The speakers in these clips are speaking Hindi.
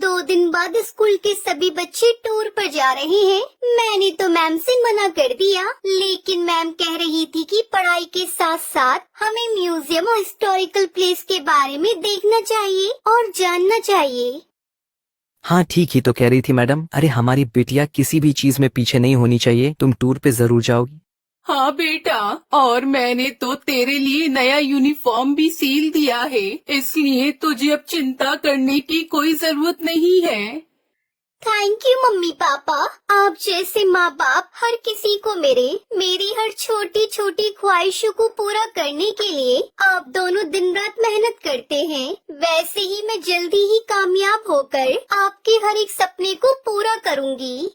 2 दिन बाद स्कूल के सभी बच्चे टूर पर जा रहे हैं। मैंने तो मैम से मना कर दिया, लेकिन मैम कह रही थी कि पढ़ाई के साथ साथ हमें म्यूजियम और हिस्टोरिकल प्लेस के बारे में देखना चाहिए और जानना चाहिए। हाँ ठीक ही तो कह रही थी मैडम। अरे हमारी बिटिया किसी भी चीज में पीछे नहीं होनी चाहिए। तुम टूर पे जरूर जाओगी। हाँ बेटा, और मैंने तो तेरे लिए नया यूनिफॉर्म भी सील दिया है, इसलिए तुझे अब चिंता करने की कोई जरूरत नहीं है। Thank you mummy papa. आप जैसे माँ बाप हर किसी को मेरी हर छोटी छोटी ख्वाहिशों को पूरा करने के लिए आप दोनों दिन रात मेहनत करते हैं। वैसे ही मैं जल्दी ही कामयाब होकर आपके हर एक सपने को पूरा करूँगी।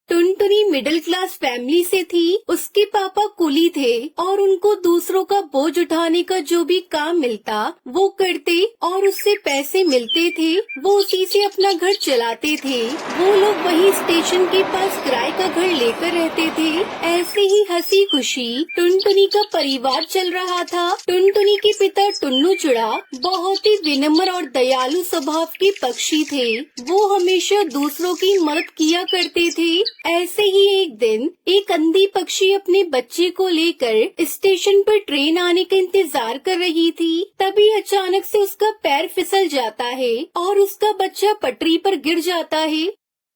टुनटुनी मिडिल क्लास फैमिली से थी। उसके पापा कुली थे और उनको दूसरों का बोझ उठाने का जो भी काम मिलता वो करते और उससे पैसे मिलते थे, वो उसी से अपना घर चलाते थे। वो लोग वही स्टेशन के पास किराए का घर लेकर रहते थे। ऐसे ही हंसी खुशी टुनटुनी का परिवार चल रहा था। टुनटुनी के पिता टुन्नू चुड़ा बहुत ही विनम्र और दयालु स्वभाव के पक्षी थे। वो हमेशा दूसरों की मदद किया करते थे। ऐसे ही एक दिन एक अंधी पक्षी अपने बच्चे को लेकर स्टेशन पर ट्रेन आने का इंतजार कर रही थी। तभी अचानक से उसका पैर फिसल जाता है और उसका बच्चा पटरी पर गिर जाता है।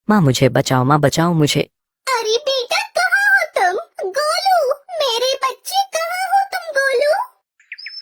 माँ मुझे बचाओ, माँ बचाओ मुझे। अरे बेटा कहाँ हो तुम? गोलू, मेरे बच्चे कहाँ हो तुम गोलू?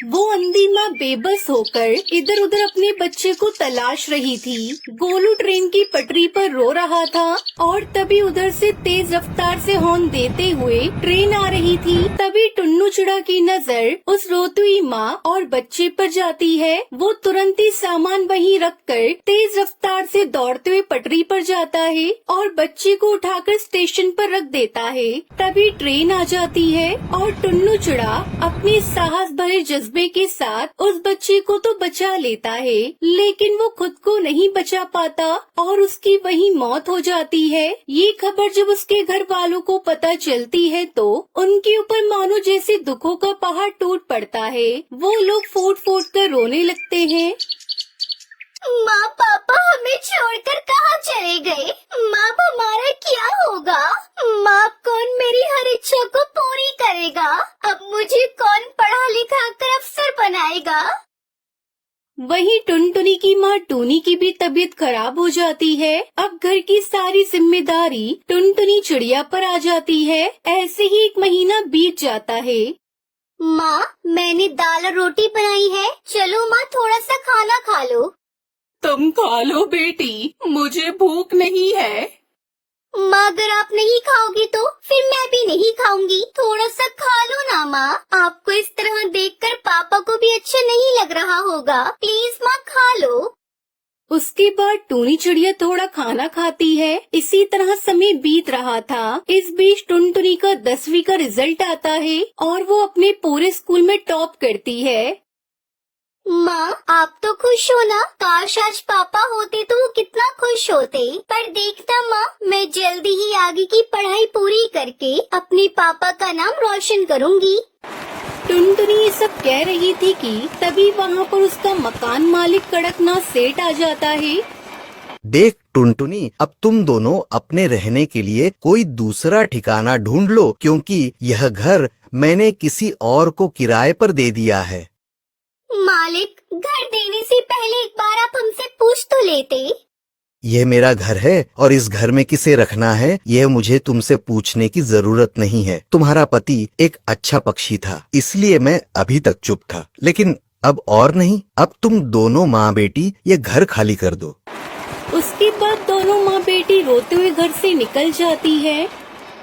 वो अंधी माँ बेबस होकर इधर उधर अपने बच्चे को तलाश रही थी। गोलू ट्रेन की पटरी पर रो रहा था और तभी उधर से तेज रफ्तार से हॉर्न देते हुए ट्रेन आ रही थी। तभी टुन्नू चुड़ा की नजर उस रोती हुई माँ और बच्चे पर जाती है। वो तुरंत ही सामान वहीं रखकर तेज रफ्तार से दौड़ते हुए पटरी पर जाता है और बच्चे को उठाकर स्टेशन पर रख देता है। तभी ट्रेन आ जाती है और टुन्नू चुड़ा अपने साहस भरे जज्बे के साथ उस बच्चे को तो बचा लेता है, लेकिन वो खुद को नहीं बचा पाता और उसकी वहीं मौत हो जाती है। ये खबर जब उसके घर वालों को पता चलती है तो उनके ऊपर मानो जैसे दुखों का पहाड़ टूट पड़ता है। वो लोग फूट फूट कर रोने लगते हैं। माँ पापा हमें छोड़कर कहाँ चले गए? माँ हमारा क्या होगा? माँ कौन मेरी हर इच्छा को पूरी करेगा? अब मुझे कौन पढ़ा लिखा कर अफसर बनाएगा? वहीं टुनटुनी की माँ टूनी की भी तबीयत खराब हो जाती है। अब घर की सारी जिम्मेदारी टुनटुनी चिड़िया पर आ जाती है। ऐसे ही 1 महीना बीत जाता है। माँ मैंने दाल और रोटी बनाई है, चलो माँ थोड़ा सा खाना खा लो। तुम खा लो बेटी, मुझे भूख नहीं है। माँ अगर आप नहीं खाओगी तो फिर मैं भी नहीं खाऊंगी। थोड़ा सा खा लो ना माँ। आपको इस तरह देखकर पापा को भी अच्छा नहीं लग रहा होगा। प्लीज माँ खा लो। उसके बाद टूनी चिड़िया थोड़ा खाना खाती है। इसी तरह समय बीत रहा था। इस बीच टुनटुनी का 10वीं का रिजल्ट आता है और वो अपने पूरे स्कूल में टॉप करती है। माँ आप तो खुश हो ना? काश आज पापा होते तो वो कितना खुश होते। पर देखना माँ, मैं जल्दी ही आगे की पढ़ाई पूरी करके अपने पापा का नाम रोशन करूँगी। टुनटुनी ये सब कह रही थी कि तभी वहाँ पर उसका मकान मालिक कड़कनाथ सेठ आ जाता है। देख टुनटुनी, अब तुम दोनों अपने रहने के लिए कोई दूसरा ठिकाना ढूंढ लो, क्योंकि यह घर मैंने किसी और को किराए पर दे दिया है। मालिक, घर देने से पहले एक बार आप हमसे पूछ तो लेते। यह मेरा घर है और इस घर में किसे रखना है यह मुझे तुमसे पूछने की जरूरत नहीं है। तुम्हारा पति एक अच्छा पक्षी था, इसलिए मैं अभी तक चुप था, लेकिन अब और नहीं। अब तुम दोनों माँ बेटी ये घर खाली कर दो। उसके बाद दोनों माँ बेटी रोते हुए घर से निकल जाती है।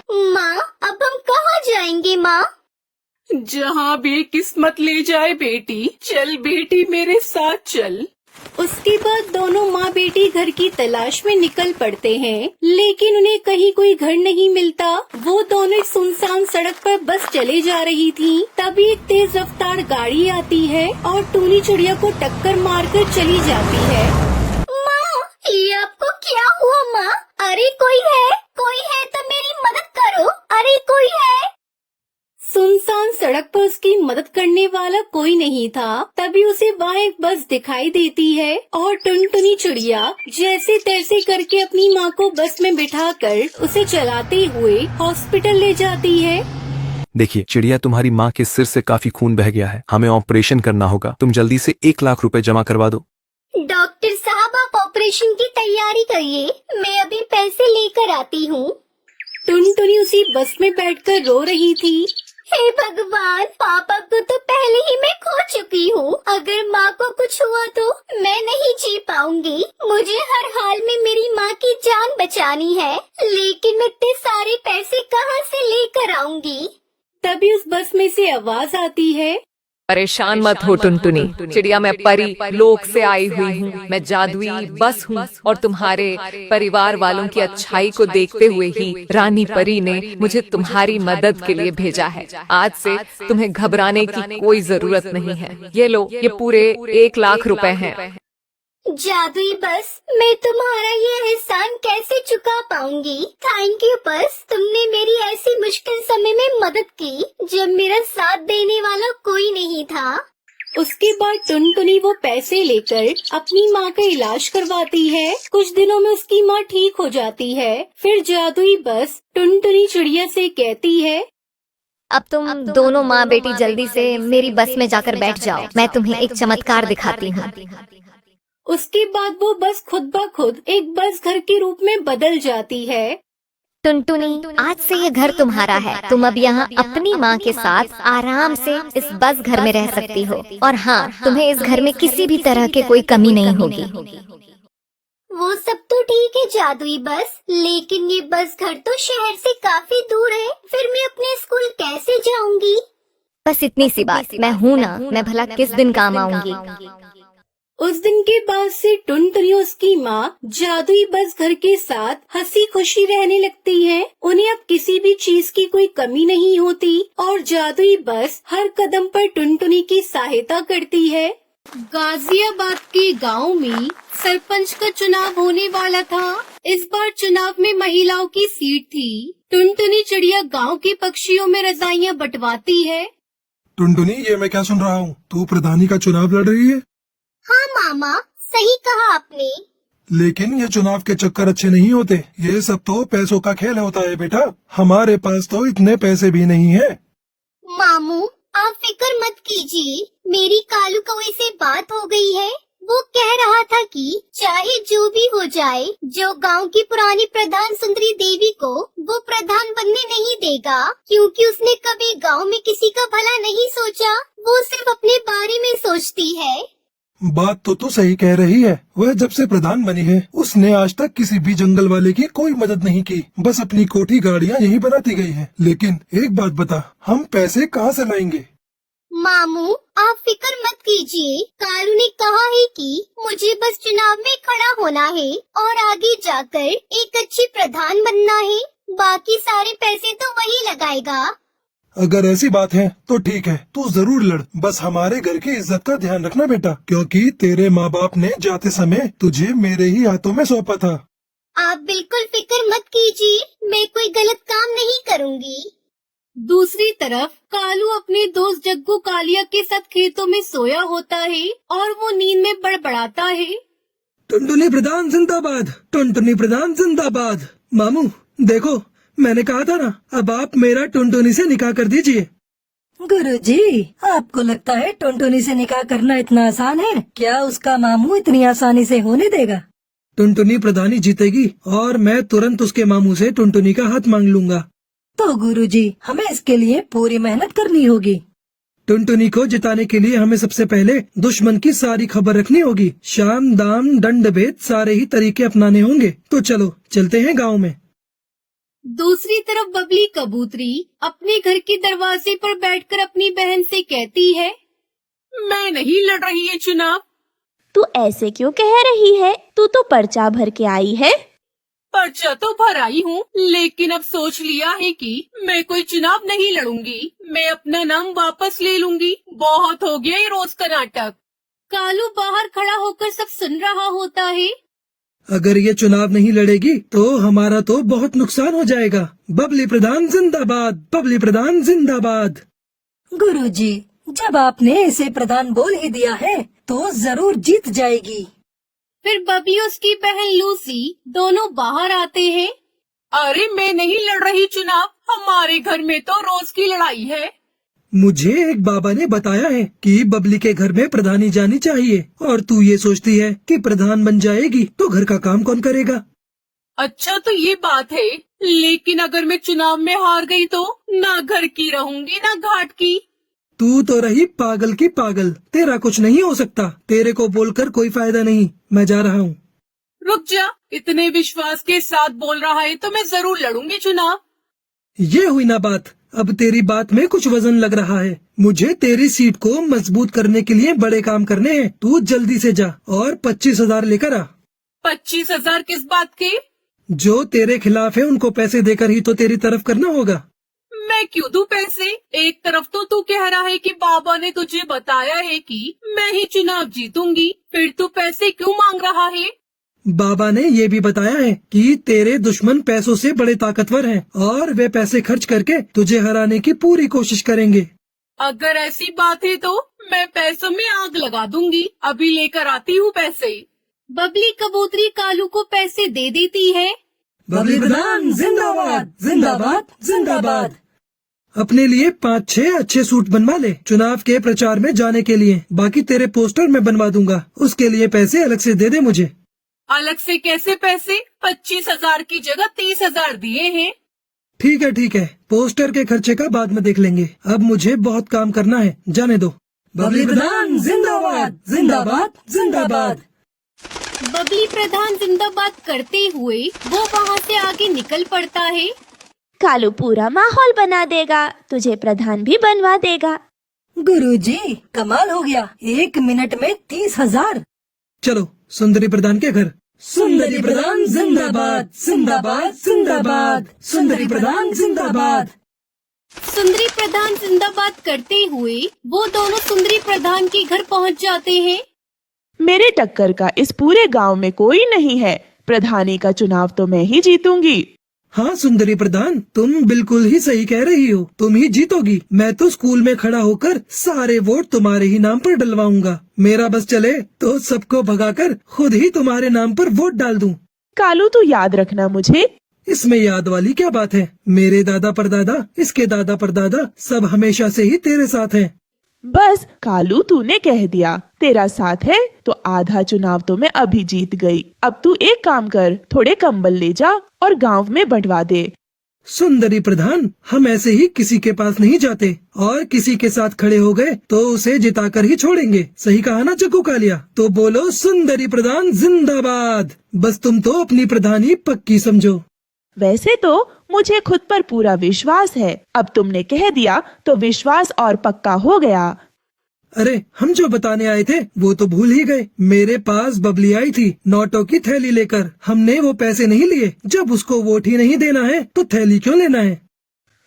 माँ अब हम कहाँ जाएंगे माँ? जहाँ भी किस्मत ले जाए बेटी। चल बेटी मेरे साथ चल। उसके बाद दोनों माँ बेटी घर की तलाश में निकल पड़ते हैं, लेकिन उन्हें कहीं कोई घर नहीं मिलता। वो दोनों एक सुनसान सड़क पर बस चले जा रही थी। तभी एक तेज रफ्तार गाड़ी आती है और टूनी चिड़िया को टक्कर मारकर चली जाती है। माँ ये आपको क्या हुआ माँ? अरे कोई है तो मेरी मदद करो। अरे कोई है। सुनसान सड़क पर उसकी मदद करने वाले वाला कोई नहीं था। तभी उसे वहाँ एक बस दिखाई देती है और टुनटुनी चिड़िया जैसे तैसे करके अपनी माँ को बस में बिठाकर उसे चलाते हुए हॉस्पिटल ले जाती है। देखिए चिड़िया, तुम्हारी माँ के सिर से काफी खून बह गया है, हमें ऑपरेशन करना होगा। तुम जल्दी से 1 लाख रुपए जमा करवा दो। डॉक्टर साहब, आप ऑपरेशन की तैयारी करिए, मैं अभी पैसे लेकर आती हूँ। टुनटुनी उसी बस में बैठकर रो रही थी। हे भगवान, पापा को तो पहले ही मैं खो चुकी हूँ। अगर माँ को कुछ हुआ तो मैं नहीं जी पाऊंगी। मुझे हर हाल में मेरी माँ की जान बचानी है, लेकिन मैं इतने सारे पैसे कहाँ से लेकर आऊंगी? तभी उस बस में से आवाज आती है, परेशान मत हो टुनटुनी चिड़िया, मैं परी लोक से आई हुई हूँ। मैं जादुई बस हूँ और तुम्हारे परिवार वालों की अच्छाई को देखते हुए ही रानी परी ने मुझे तुम्हारी मदद के लिए भेजा है। आज से तुम्हें घबराने की कोई जरूरत नहीं है। ये लो, ये पूरे 1 लाख रुपए हैं। जादुई बस, मैं तुम्हारा ये एहसान कैसे चुका पाऊंगी? थैंक यू बस, तुमने मेरी ऐसी मुश्किल समय में मदद की जब मेरा साथ देने वाला कोई नहीं था। उसके बाद टुनटुनी वो पैसे लेकर अपनी माँ का इलाज करवाती है। कुछ दिनों में उसकी माँ ठीक हो जाती है। फिर जादुई बस टुनटुनी चिड़िया से कहती है, अब तुम दोनों माँ बेटी जल्दी से मेरी बस में जाकर बैठ जाओ, मैं तुम्हें एक चमत्कार दिखाती हूँ। उसके बाद वो बस खुद ब खुद एक बस घर के रूप में बदल जाती है। टुनटुनी, आज से ये घर तुम्हारा है। तुम अब यहाँ अपनी माँ के साथ आराम से इस बस घर में रह सकती हो। और हाँ, तुम्हें इस घर में किसी भी तरह की कोई कमी नहीं होगी। वो सब तो ठीक है जादुई बस, लेकिन ये बस घर तो शहर से काफी दूर है। फिर मैं अपने स्कूल कैसे जाऊंगी? बस इतनी सी बात, मैं हूँ ना, मैं भला किस दिन काम आऊंगी। उस दिन के बाद से टुनटुनी और उसकी माँ जादुई बस घर के साथ हंसी खुशी रहने लगती है। उन्हें अब किसी भी चीज की कोई कमी नहीं होती और जादुई बस हर कदम पर टुनटुनी की सहायता करती है। गाजियाबाद के गांव में सरपंच का चुनाव होने वाला था। इस बार चुनाव में महिलाओं की सीट थी। टुनटुनी चिड़िया गांव के पक्षियों में रजाइयां बंटवाती है। टुनटुनी, ये मैं क्या सुन रहा हूँ? तू प्रधानी का चुनाव लड़ रही है? हाँ मामा, सही कहा आपने। लेकिन ये चुनाव के चक्कर अच्छे नहीं होते। ये सब तो पैसों का खेल होता है बेटा। हमारे पास तो इतने पैसे भी नहीं है। मामू, आप फिक्र मत कीजिए, मेरी कालू कौवे से बात हो गई है। वो कह रहा था कि चाहे जो भी हो जाए, जो गांव की पुरानी प्रधान सुंदरी देवी को वो प्रधान बनने नहीं देगा, क्योंकि उसने कभी गांव में किसी का भला नहीं सोचा। वो सिर्फ अपने बारे में सोचती है। बात तो तू सही कह रही है। वह जब से प्रधान बनी है, उसने आज तक किसी भी जंगल वाले की कोई मदद नहीं की। बस अपनी कोठी गाड़ियाँ यही बनाती गई है। लेकिन एक बात बता, हम पैसे कहाँ से लाएंगे? मामू, आप फिक्र मत कीजिए। कालू ने कहा है कि मुझे बस चुनाव में खड़ा होना है और आगे जाकर एक अच्छी प्रधान बनना है। बाकी सारे पैसे तो वही लगाएगा। अगर ऐसी बात है तो ठीक है, तू जरूर लड़। बस हमारे घर की इज्जत का ध्यान रखना बेटा, क्योंकि तेरे माँ बाप ने जाते समय तुझे मेरे ही हाथों में सौंपा था। आप बिल्कुल फिक्र मत कीजिए, मैं कोई गलत काम नहीं करूँगी। दूसरी तरफ कालू अपने दोस्त जग्गू कालिया के साथ खेतों में सोया होता है और वो नींद में बड़बड़ाता है। टुनटुनी प्रधान जिंदाबाद, टुनटुनी प्रधान जिंदाबाद। मामू देखो, मैंने कहा था ना, अब आप मेरा टुनटुनी से निकाह कर दीजिए। गुरुजी, आपको लगता है टुनटुनी से निकाह करना इतना आसान है? क्या उसका मामू इतनी आसानी से होने देगा? टुनटुनी प्रधानी जीतेगी और मैं तुरंत उसके मामू से टुनटुनी का हाथ मांग लूंगा। तो गुरुजी, हमें इसके लिए पूरी मेहनत करनी होगी। टुनटुनी को जिताने के लिए हमें सबसे पहले दुश्मन की सारी खबर रखनी होगी। शाम दाम दंड भेद सारे ही तरीके अपनाने होंगे। तो चलो चलते हैं गाँव में। दूसरी तरफ बबली कबूतरी अपने घर के दरवाजे पर बैठकर अपनी बहन से कहती है, मैं नहीं लड़ रही है चुनाव। तू ऐसे क्यों कह रही है? तू तो पर्चा भर के आई है। पर्चा तो भर आई हूँ, लेकिन अब सोच लिया है कि मैं कोई चुनाव नहीं लड़ूंगी। मैं अपना नाम वापस ले लूंगी। बहुत हो गया ये रोज का नाटक। कालू बाहर खड़ा होकर सब सुन रहा होता है। अगर ये चुनाव नहीं लड़ेगी तो हमारा तो बहुत नुकसान हो जाएगा। बबली प्रधान जिंदाबाद, बबली प्रधान जिंदाबाद। गुरुजी, जब आपने इसे प्रधान बोल ही दिया है तो जरूर जीत जाएगी। फिर बबली और उसकी बहन लूसी दोनों बाहर आते हैं। अरे मैं नहीं लड़ रही चुनाव, हमारे घर में तो रोज की लड़ाई है। मुझे एक बाबा ने बताया है कि बबली के घर में प्रधानी जानी चाहिए, और तू ये सोचती है कि प्रधान बन जाएगी तो घर का काम कौन करेगा? अच्छा तो ये बात है, लेकिन अगर मैं चुनाव में हार गई तो ना घर की रहूंगी ना घाट की। तू तो रही पागल की पागल, तेरा कुछ नहीं हो सकता। तेरे को बोलकर कोई फायदा नहीं, मैं जा रहा हूँ। रुक जा, इतने विश्वास के साथ बोल रहा है तो मैं जरूर लड़ूंगी चुनाव। ये हुई ना बात, अब तेरी बात में कुछ वजन लग रहा है। मुझे तेरी सीट को मजबूत करने के लिए बड़े काम करने हैं। तू जल्दी से जा और 25,000 लेकर आ। 25,000 किस बात के? जो तेरे खिलाफ है उनको पैसे देकर ही तो तेरी तरफ करना होगा। मैं क्यों दूं पैसे? एक तरफ तो तू कह रहा है कि बाबा ने तुझे बताया है कि मैं ही चुनाव जीतूंगी, फिर तू पैसे क्यों मांग रहा है? बाबा ने ये भी बताया है कि तेरे दुश्मन पैसों से बड़े ताकतवर हैं और वे पैसे खर्च करके तुझे हराने की पूरी कोशिश करेंगे। अगर ऐसी बात है तो मैं पैसों में आग लगा दूंगी। अभी लेकर आती हूँ पैसे। बबली कबूतरी कालू को पैसे दे देती है। बबली प्रधान जिंदाबाद जिंदाबाद जिंदाबाद। अपने लिए 5-6 अच्छे सूट बनवा ले चुनाव के प्रचार में जाने के लिए। बाकी तेरे पोस्टर मैं बनवा दूंगा, उसके लिए पैसे अलग से दे दे मुझे। अलग से कैसे पैसे? 25,000 की जगह 30,000 दिए हैं। ठीक है, पोस्टर के खर्चे का बाद में देख लेंगे। अब मुझे बहुत काम करना है, जाने दो। बबली प्रधान जिंदाबाद जिंदाबाद जिंदाबाद। बबली प्रधान जिंदाबाद करते हुए वो वहाँ से आगे निकल पड़ता है। कालू पूरा माहौल बना देगा, तुझे प्रधान भी बनवा देगा। गुरुजी कमाल हो गया, 1 मिनट में 30,000। चलो सुंदरी प्रधान के घर। सुंदरी प्रधान जिंदाबाद जिंदाबाद जिंदाबाद। सुंदरी प्रधान जिंदाबाद। सुंदरी प्रधान जिंदाबाद करते हुए वो दोनों सुंदरी प्रधान के घर पहुँच जाते हैं। मेरे टक्कर का इस पूरे गांव में कोई नहीं है। प्रधानी का चुनाव तो मैं ही जीतूंगी। हाँ सुंदरी प्रधान, तुम बिल्कुल ही सही कह रही हो, तुम ही जीतोगी। मैं तो स्कूल में खड़ा होकर सारे वोट तुम्हारे ही नाम पर डलवाऊंगा। मेरा बस चले तो सबको भगाकर खुद ही तुम्हारे नाम पर वोट डाल दूं। कालू तू याद रखना मुझे। इसमें याद वाली क्या बात है? मेरे दादा परदादा, इसके दादा परदादा सब हमेशा से ही तेरे साथ हैं। बस कालू तूने कह दिया, तेरा साथ है तो आधा चुनाव तो मैं अभी जीत गई। अब तू एक काम कर, थोड़े कंबल ले जा और गांव में बंटवा दे। सुंदरी प्रधान, हम ऐसे ही किसी के पास नहीं जाते, और किसी के साथ खड़े हो गए तो उसे जिताकर ही छोड़ेंगे। सही कहा ना चक्कू कालिया? तो बोलो सुंदरी प्रधान जिंदाबाद। बस तुम तो अपनी प्रधानी पक्की समझो। वैसे तो मुझे खुद पर पूरा विश्वास है, अब तुमने कह दिया तो विश्वास और पक्का हो गया। अरे हम जो बताने आए थे वो तो भूल ही गए। मेरे पास बबली आई थी नोटों की थैली लेकर, हमने वो पैसे नहीं लिए। जब उसको वोट ही नहीं देना है तो थैली क्यों लेना है?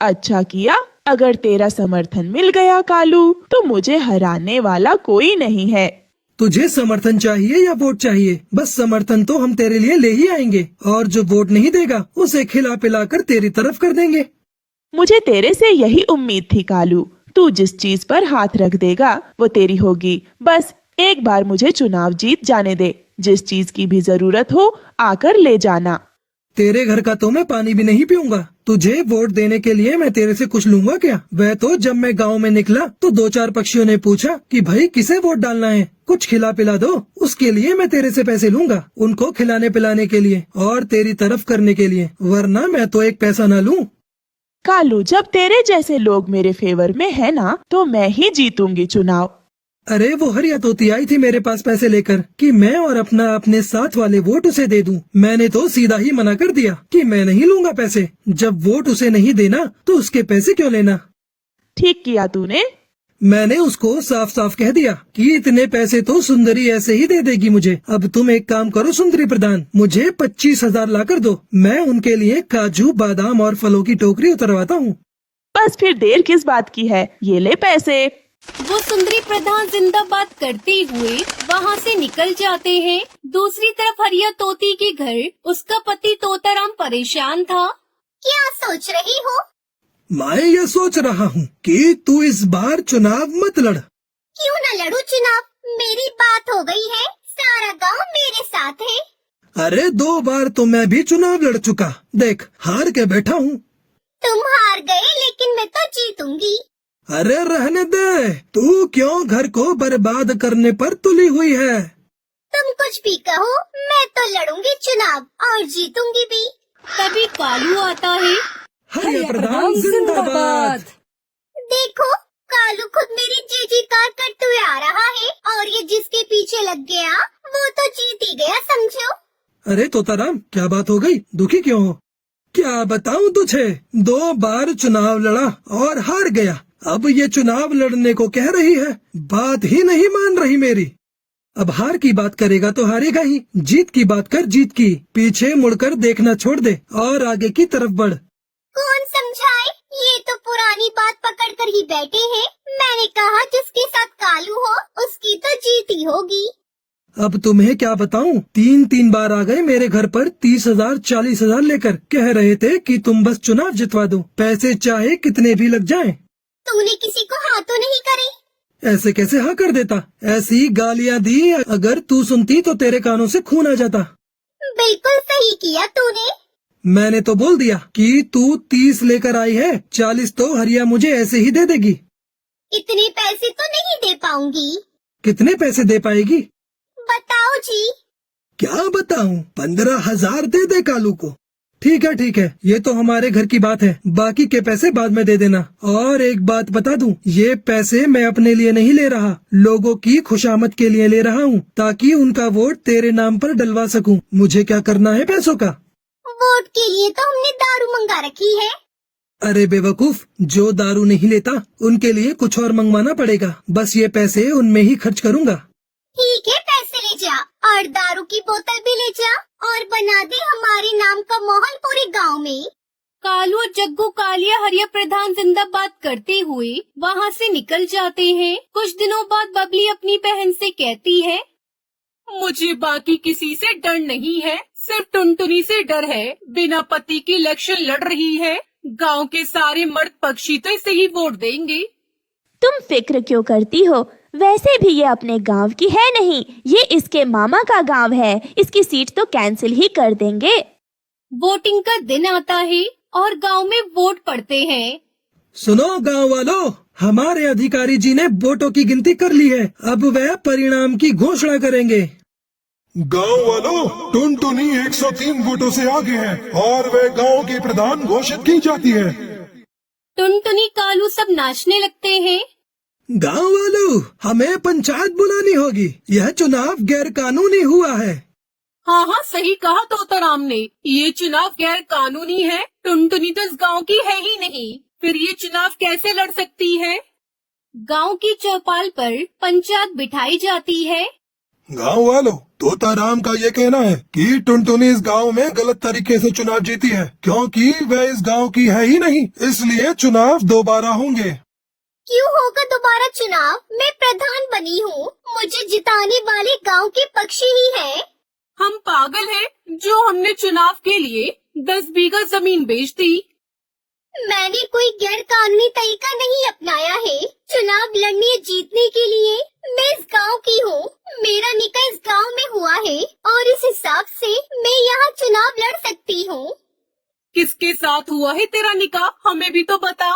अच्छा किया, अगर तेरा समर्थन मिल गया कालू तो मुझे हराने वाला कोई नहीं है। तुझे समर्थन चाहिए या वोट चाहिए? बस समर्थन तो हम तेरे लिए ले ही आएंगे, और जो वोट नहीं देगा उसे खिला पिला कर तेरी तरफ कर देंगे। मुझे तेरे से यही उम्मीद थी कालू, तू जिस चीज पर हाथ रख देगा वो तेरी होगी। बस एक बार मुझे चुनाव जीत जाने दे, जिस चीज की भी जरूरत हो आकर ले जाना। तेरे घर का तो मैं पानी भी नहीं पीऊंगा। तुझे वोट देने के लिए मैं तेरे से कुछ लूंगा क्या? वह तो जब मैं गांव में निकला तो 2-4 पक्षियों ने पूछा कि भाई किसे वोट डालना है, कुछ खिला पिला दो। उसके लिए मैं तेरे से पैसे लूंगा, उनको खिलाने पिलाने के लिए और तेरी तरफ करने के लिए, वरना मैं तो एक पैसा न लूं। कालू, जब तेरे जैसे लोग मेरे फेवर में है ना तो मैं ही जीतूंगी चुनाव। अरे वो हरिया तोती आई थी मेरे पास पैसे लेकर कि मैं और अपने साथ वाले वोट उसे दे दूं। मैंने तो सीधा ही मना कर दिया कि मैं नहीं लूंगा पैसे। जब वोट उसे नहीं देना तो उसके पैसे क्यों लेना? ठीक किया तूने। मैंने उसको साफ साफ कह दिया कि इतने पैसे तो सुंदरी ऐसे ही दे देगी मुझे। अब तुम एक काम करो सुंदरी प्रधान, मुझे 25,000 ला कर दो। मैं उनके लिए काजू बादाम और फलों की टोकरी उतरवाता हूँ। बस फिर देर किस बात की है, ये ले पैसे। वो सुंदरी प्रधान जिंदाबाद करते हुए वहाँ से निकल जाते हैं। दूसरी तरफ हरिया तोती के घर उसका पति तोताराम परेशान था। क्या सोच रही हो? मैं ये सोच रहा हूँ कि तू इस बार चुनाव मत लड़। क्यों न लड़ू चुनाव? मेरी बात हो गई है, सारा गांव मेरे साथ है। अरे 2 बार तो मैं भी चुनाव लड़ चुका, देख हार के बैठा हूँ। तुम हार गए लेकिन मैं तो जीतूंगी। अरे रहने दे, तू क्यों घर को बर्बाद करने पर तुली हुई है? तुम कुछ भी कहो, मैं तो लड़ूंगी चुनाव और जीतूंगी भी। तभी कालू आता है। हरिया प्रधान जिंदाबाद। देखो कालू खुद मेरी जय-जयकार करते हुए आ रहा है और ये जिसके पीछे लग गया वो तो जीत ही गया समझो। अरे तोताराम, क्या बात हो गई? दुखी क्यों हो? क्या बताऊं तुझे, 2 बार चुनाव लड़ा और हार गया। अब ये चुनाव लड़ने को कह रही है, बात ही नहीं मान रही मेरी। अब हार की बात करेगा तो हारेगा ही, जीत की बात कर जीत की। पीछे मुड़कर देखना छोड़ दे और आगे की तरफ बढ़। कौन समझाए? ये तो पुरानी बात पकड़ कर ही बैठे हैं। मैंने कहा जिसके साथ कालू हो उसकी तो जीत ही होगी। अब तुम्हें क्या बताऊं, 3 बार आ गए मेरे घर पर 30,000 40,000 लेकर। कह रहे थे कि तुम बस चुनाव जितवा दो, पैसे चाहे कितने भी लग जाएं। तूने किसी को हाँ तो नहीं करे? ऐसे कैसे हाँ कर देता? ऐसी गालियाँ दी, अगर तू सुनती तो तेरे कानों से खून आ जाता। बिल्कुल सही किया तूने। मैंने तो बोल दिया कि तू 30 लेकर आई है, 40 तो हरिया मुझे ऐसे ही दे देगी। इतने पैसे तो नहीं दे पाऊंगी। कितने पैसे दे पाएगी? बताओ जी। क्या बताऊं? 15,000 दे दे कालू को। ठीक है, ये तो हमारे घर की बात है, बाकी के पैसे बाद में दे देना। और एक बात बता दूं, ये पैसे मैं अपने लिए नहीं ले रहा, लोगों की खुशामद के लिए ले रहा हूँ, ताकि उनका वोट तेरे नाम पर डलवा सकूं। मुझे क्या करना है पैसों का? वोट के लिए तो हमने दारू मंगा रखी है। अरे बेवकूफ, जो दारू नहीं लेता उनके लिए कुछ और मंगवाना पड़ेगा। बस ये पैसे उनमें ही खर्च करूँगा। ठीक है, पैसे ले जा और दारू की बोतल भी ले जा और बना दे हमारे नाम का माहौल पूरे गांव में। कालू और जग्गू कालिया हरिया प्रधान जिंदाबाद करते हुए वहाँ से निकल जाते हैं। कुछ दिनों बाद बबली अपनी बहन से कहती है, मुझे बाकी किसी से डर नहीं है, सिर्फ टुनटुनी से डर है। बिना पति की इलेक्शन लड़ रही है, गांव के सारे मर्द पक्षी तो इसे ही वोट देंगे। तुम फिक्र क्यों करती हो? वैसे भी ये अपने गांव की है नहीं, ये इसके मामा का गांव है। इसकी सीट तो कैंसिल ही कर देंगे। वोटिंग का दिन आता है और गांव में वोट पड़ते हैं। सुनो गांव वालों, हमारे अधिकारी जी ने वोटों की गिनती कर ली है, अब वह परिणाम की घोषणा करेंगे। गांव वालों, टुनटुनी 103 वोटों से आगे है और वह गांव की प्रधान घोषित की जाती है। टुनटुनी कालू सब नाचने लगते हैं। गांव वालों, हमें पंचायत बुलानी होगी, यह चुनाव गैर कानूनी हुआ है। हाँ, सही कहा तोताराम ने, ये चुनाव गैर कानूनी है। टुनटुनी तो इस गांव की है ही नहीं, फिर ये चुनाव कैसे लड़ सकती है? गांव की चौपाल पर पंचायत बिठाई जाती है। गांव वालों, तोताराम का ये कहना है कि टुनटुनी इस गांव में गलत तरीके से चुनाव जीती है, क्योंकि वह इस गांव की है ही नहीं, इसलिए चुनाव दोबारा होंगे। क्यों होगा दोबारा चुनाव? मैं प्रधान बनी हूँ, मुझे जिताने वाले गांव के पक्षी ही है। हम पागल हैं जो हमने चुनाव के लिए 10 बीघा जमीन बेच दी। मैंने कोई गैर कानूनी तरीका नहीं अपनाया है। चुनाव लड़ने या जीतने के लिए मैं इस गांव की हूँ, मेरा निकाह इस गांव में हुआ है और इस हिसाब से मैं यहाँ चुनाव लड़ सकती हूँ। किसके साथ हुआ है तेरा निकाह, हमें भी तो बता।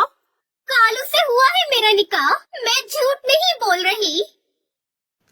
कालू से हुआ है मेरा निकाह, मैं झूठ नहीं बोल रही।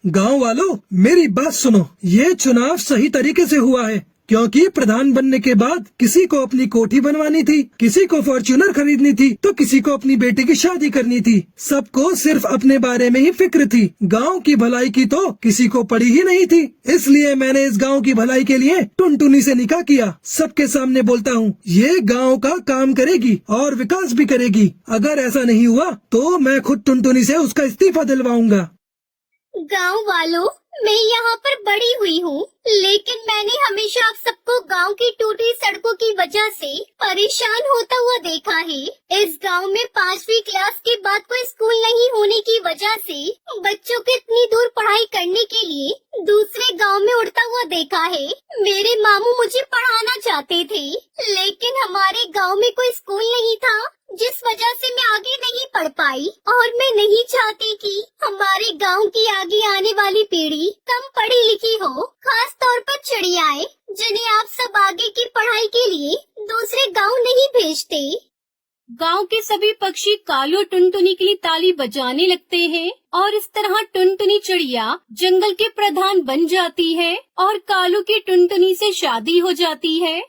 गांव वालों, मेरी बात सुनो, ये चुनाव सही तरीके से हुआ है, क्योंकि प्रधान बनने के बाद किसी को अपनी कोठी बनवानी थी, किसी को फॉर्च्यूनर खरीदनी थी, तो किसी को अपनी बेटी की शादी करनी थी। सबको सिर्फ अपने बारे में ही फिक्र थी, गांव की भलाई की तो किसी को पड़ी ही नहीं थी। इसलिए मैंने इस गांव की भलाई के लिए टुनटुनी से निकाह किया। सबके सामने बोलता हूँ, ये गांव का काम करेगी और विकास भी करेगी। अगर ऐसा नहीं हुआ तो मैं खुद टुनटुनी से उसका इस्तीफा दिलवाऊंगा। गांव वालों, मैं यहाँ पर बड़ी हुई हूँ, लेकिन मैंने हमेशा आप सबको गांव की टूटी सड़कों की वजह से परेशान होता हुआ देखा है। इस गांव में 5वीं क्लास के बाद कोई स्कूल नहीं होने की वजह से बच्चों को इतनी दूर पढ़ाई करने के लिए दूसरे गांव में उड़ता हुआ देखा है। मेरे मामू मुझे पढ़ाना चाहते थे, लेकिन हमारे गाँव में कोई स्कूल नहीं था, जिस वजह से मैं आगे नहीं पढ़ पाई, और मैं नहीं चाहती कि हमारे गांव की आगे आने वाली पीढ़ी कम पढ़ी लिखी हो, खास तौर पर चिड़ियाएं, जिन्हें आप सब आगे की पढ़ाई के लिए दूसरे गांव नहीं भेजते। गांव के सभी पक्षी कालू और टुनटुनी के लिए ताली बजाने लगते हैं और इस तरह टुनटुनी चिड़िया जंगल के प्रधान बन जाती है और कालू की टुनटुनी से शादी हो जाती है।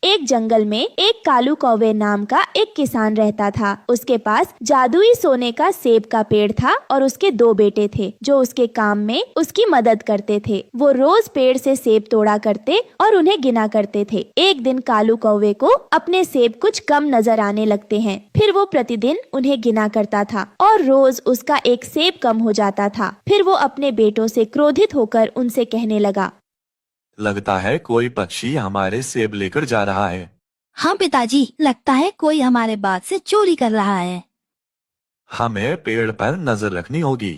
एक जंगल में एक कालू कौवे नाम का एक किसान रहता था। उसके पास जादुई सोने का सेब का पेड़ था और उसके 2 बेटे थे जो उसके काम में उसकी मदद करते थे। वो रोज पेड़ से सेब तोड़ा करते और उन्हें गिना करते थे। एक दिन कालू कौवे को अपने सेब कुछ कम नजर आने लगते हैं। फिर वो प्रतिदिन उन्हें गिना करता था और रोज उसका एक सेब कम हो जाता था। फिर वो अपने बेटों से क्रोधित होकर उनसे कहने लगा, लगता है कोई पक्षी हमारे सेब लेकर जा रहा है। हाँ पिताजी, लगता है कोई हमारे बाग से चोरी कर रहा है। हमें पेड़ पर नजर रखनी होगी।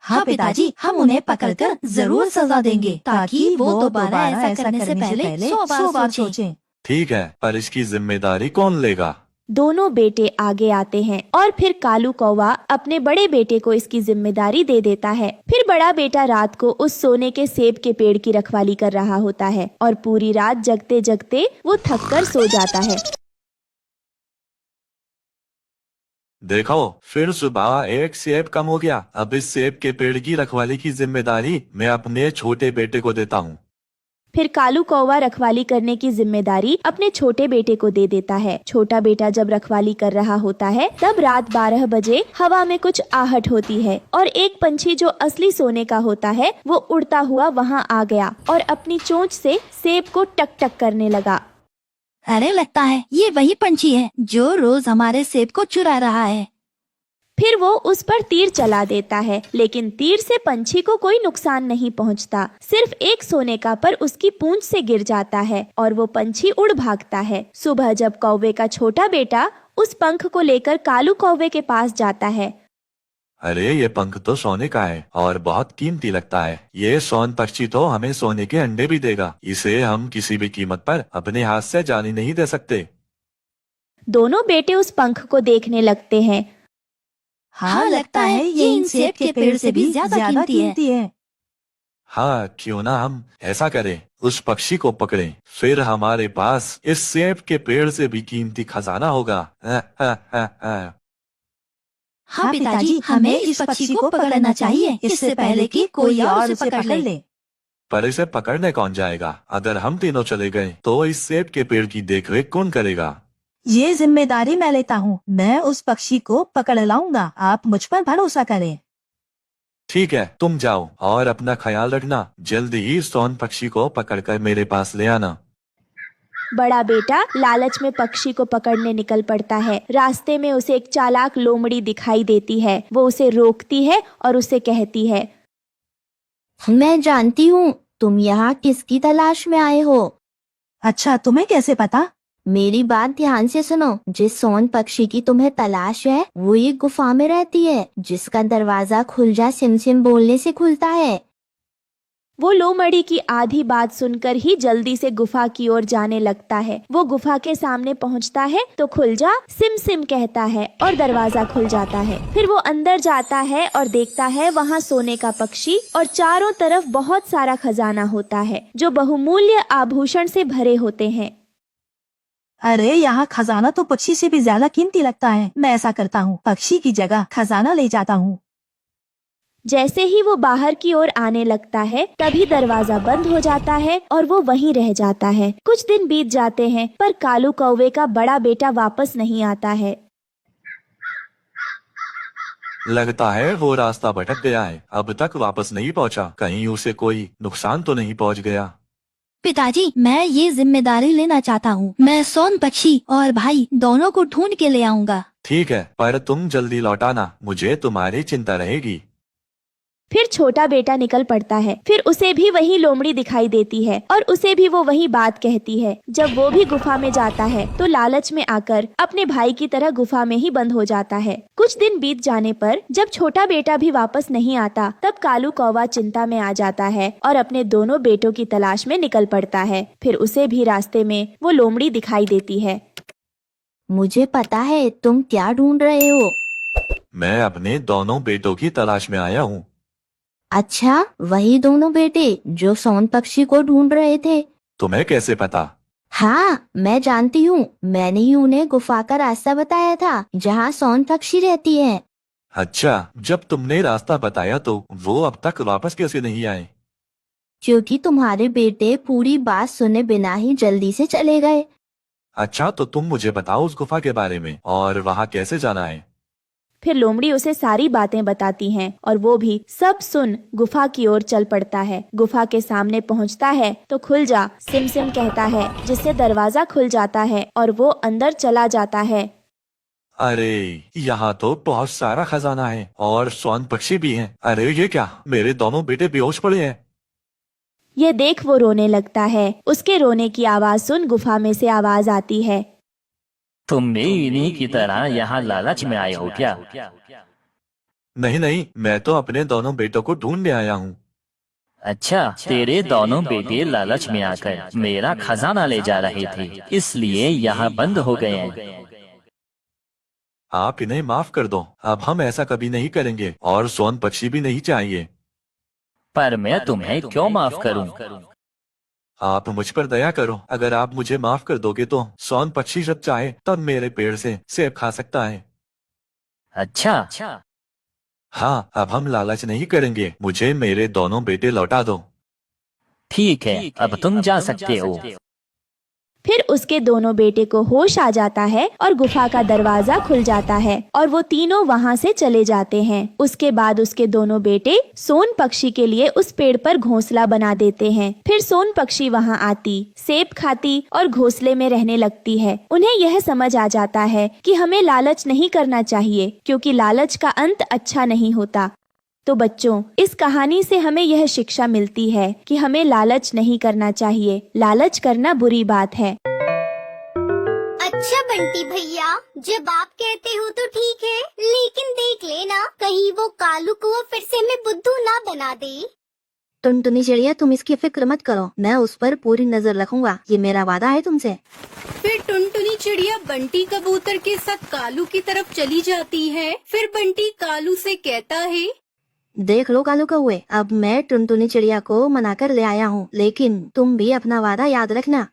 हाँ पिताजी, हम उन्हें पकड़कर जरूर सजा देंगे ताकि वो दोबारा ऐसा करने से पहले 100 बार सोचें। ठीक है, पर इसकी जिम्मेदारी कौन लेगा? दोनों बेटे आगे आते हैं और फिर कालू कौवा अपने बड़े बेटे को इसकी जिम्मेदारी दे देता है। फिर बड़ा बेटा रात को उस सोने के सेब के पेड़ की रखवाली कर रहा होता है और पूरी रात जगते जगते वो थककर सो जाता है। देखो, फिर सुबह एक सेब कम हो गया। अब इस सेब के पेड़ की रखवाली की जिम्मेदारी मैं अपने छोटे बेटे को देता हूँ। फिर कालू कौवा रखवाली करने की जिम्मेदारी अपने छोटे बेटे को दे देता है। छोटा बेटा जब रखवाली कर रहा होता है तब रात 12 बजे हवा में कुछ आहट होती है और एक पंछी जो असली सोने का होता है वो उड़ता हुआ वहाँ आ गया और अपनी चोंच से सेब को टक टक करने लगा। अरे, लगता है ये वही पंछी है जो रोज हमारे सेब को चुरा रहा है। फिर वो उस पर तीर चला देता है, लेकिन तीर से पंछी को कोई नुकसान नहीं पहुंचता। सिर्फ एक सोने का पर उसकी पूंछ से गिर जाता है और वो पंछी उड़ भागता है। सुबह जब कौवे का छोटा बेटा उस पंख को लेकर कालू कौवे के पास जाता है। अरे, ये पंख तो सोने का है और बहुत कीमती लगता है। ये सोन पक्षी तो हमें सोने के अंडे भी देगा। इसे हम किसी भी कीमत पर अपने हाथ से जाने नहीं दे सकते। दोनों बेटे उस पंख को देखने लगते हैं। हाँ, लगता है ये इन सेब के पेड़ से भी ज्यादा कीमती है। हाँ, क्यों ना हम ऐसा करें, उस पक्षी को पकड़ें, फिर हमारे पास इस सेब के पेड़ से भी कीमती खजाना होगा। हाँ पिताजी, हमें इस पक्षी को पकड़ना चाहिए इससे पहले कि कोई और उसे पकड़ ले। पर इसे पकड़ने कौन जाएगा? अगर हम तीनों चले गए तो इस सेब के पेड़ की देखरेख कौन करेगा? ये जिम्मेदारी मैं लेता हूँ। मैं उस पक्षी को पकड़ लाऊंगा। आप मुझ पर भरोसा करें। ठीक है, तुम जाओ और अपना ख्याल रखना। जल्दी ही सोन पक्षी को पकड़कर मेरे पास ले आना। बड़ा बेटा लालच में पक्षी को पकड़ने निकल पड़ता है। रास्ते में उसे एक चालाक लोमड़ी दिखाई देती है। वो उसे रोकती है और उसे कहती है, मैं जानती हूँ तुम यहाँ किसकी तलाश में आए हो। अच्छा, तुम्हें कैसे पता? मेरी बात ध्यान से सुनो। जिस सोन पक्षी की तुम्हें तलाश है वो एक गुफा में रहती है जिसका दरवाजा खुल जा सिम सिम बोलने से खुलता है। वो लोमड़ी की आधी बात सुनकर ही जल्दी से गुफा की ओर जाने लगता है। वो गुफा के सामने पहुंचता है तो खुल जा सिम सिम कहता है और दरवाजा खुल जाता है। फिर वो अंदर जाता है और देखता है वहाँ सोने का पक्षी और चारों तरफ बहुत सारा खजाना होता है जो बहुमूल्य आभूषण से भरे होते हैं। अरे, यहाँ खजाना तो पक्षी से भी ज्यादा कीमती लगता है। मैं ऐसा करता हूँ, पक्षी की जगह खजाना ले जाता हूँ। जैसे ही वो बाहर की ओर आने लगता है तभी दरवाजा बंद हो जाता है और वो वहीं रह जाता है। कुछ दिन बीत जाते हैं पर कालू कौवे का बड़ा बेटा वापस नहीं आता है। लगता है वो रास्ता भटक गया है, अब तक वापस नहीं पहुंचा। कहीं उसे कोई नुकसान तो नहीं पहुंच गया? पिताजी, मैं ये जिम्मेदारी लेना चाहता हूँ। मैं सोन पक्षी और भाई दोनों को ढूंढ के ले आऊंगा। ठीक है, पर तुम जल्दी लौटाना, मुझे तुम्हारी चिंता रहेगी। फिर छोटा बेटा निकल पड़ता है। फिर उसे भी वही लोमड़ी दिखाई देती है और उसे भी वो वही बात कहती है। जब वो भी गुफा में जाता है तो लालच में आकर अपने भाई की तरह गुफा में ही बंद हो जाता है। कुछ दिन बीत जाने पर जब छोटा बेटा भी वापस नहीं आता तब कालू कौवा चिंता में आ जाता है और अपने दोनों बेटों की तलाश में निकल पड़ता है। फिर उसे भी रास्ते में वो लोमड़ी दिखाई देती है। मुझे पता है तुम क्या ढूंढ रहे हो। मैं अपने दोनों बेटों की तलाश में आया हूँ। अच्छा, वही दोनों बेटे जो सोन पक्षी को ढूंढ रहे थे। तुम्हें कैसे पता? हाँ, मैं जानती हूँ। मैंने ही उन्हें गुफा का रास्ता बताया था जहाँ सोन पक्षी रहती है। अच्छा, जब तुमने रास्ता बताया तो वो अब तक वापस कैसे नहीं आए? क्योंकि तुम्हारे बेटे पूरी बात सुने बिना ही जल्दी से चले गए। अच्छा, तो तुम मुझे बताओ उस गुफा के बारे में और वहाँ कैसे जाना है। फिर लोमड़ी उसे सारी बातें बताती हैं और वो भी सब सुन गुफा की ओर चल पड़ता है। गुफा के सामने पहुंचता है तो खुल जा सिम सिम कहता है, जिससे दरवाजा खुल जाता है और वो अंदर चला जाता है। अरे, यहाँ तो बहुत सारा खजाना है और सोन पक्षी भी हैं। अरे ये क्या, मेरे दोनों बेटे बेहोश पड़े हैं। ये देख वो रोने लगता है। उसके रोने की आवाज सुन गुफा में से आवाज आती है, तुम भी इन्हीं की तरह यहाँ लालच में आए हो क्या? नहीं नहीं, मैं तो अपने दोनों बेटों को ढूंढने आया हूँ। अच्छा, तेरे दोनों बेटे लालच में आकर मेरा खजाना ले जा रहे थे, इसलिए यहाँ बंद हो गए हैं। आप इन्हें माफ कर दो, अब हम ऐसा कभी नहीं करेंगे और सोन पक्षी भी नहीं चाहिए। पर मैं तुम्हें क्यों माफ करूं? आप मुझ पर दया करो। अगर आप मुझे माफ कर दोगे तो सोन पक्षी जब चाहे तब मेरे पेड़ से सेब खा सकता है। अच्छा, हाँ, अब हम लालच नहीं करेंगे। मुझे मेरे दोनों बेटे लौटा दो। ठीक है, अब तुम जा सकते हो। फिर उसके दोनों बेटे को होश आ जाता है और गुफा का दरवाजा खुल जाता है और वो तीनों वहाँ से चले जाते हैं। उसके बाद उसके दोनों बेटे सोन पक्षी के लिए उस पेड़ पर घोंसला बना देते हैं। फिर सोन पक्षी वहाँ आती, सेब खाती और घोंसले में रहने लगती है। उन्हें यह समझ आ जाता है कि हमें लालच नहीं करना चाहिए, क्योंकि लालच का अंत अच्छा नहीं होता। तो बच्चों, इस कहानी से हमें यह शिक्षा मिलती है कि हमें लालच नहीं करना चाहिए। लालच करना बुरी बात है। अच्छा बंटी भैया, जब आप कहते हो तो ठीक है, लेकिन देख लेना कहीं वो कालू को फिर से हमें बुद्धू ना बना दे। टुनटुनी चिड़िया, तुम इसकी फिक्र मत करो, मैं उस पर पूरी नजर रखूंगा, ये मेरा वादा है तुमसे। फिर टुनटुनी चिड़िया बंटी कबूतर के साथ कालू की तरफ चली जाती है। फिर बंटी कालू से कहता है, देख लो कालू कौवे, अब मैं टुनटुनी चिड़िया को मनाकर ले आया हूँ, लेकिन तुम भी अपना वादा याद रखना।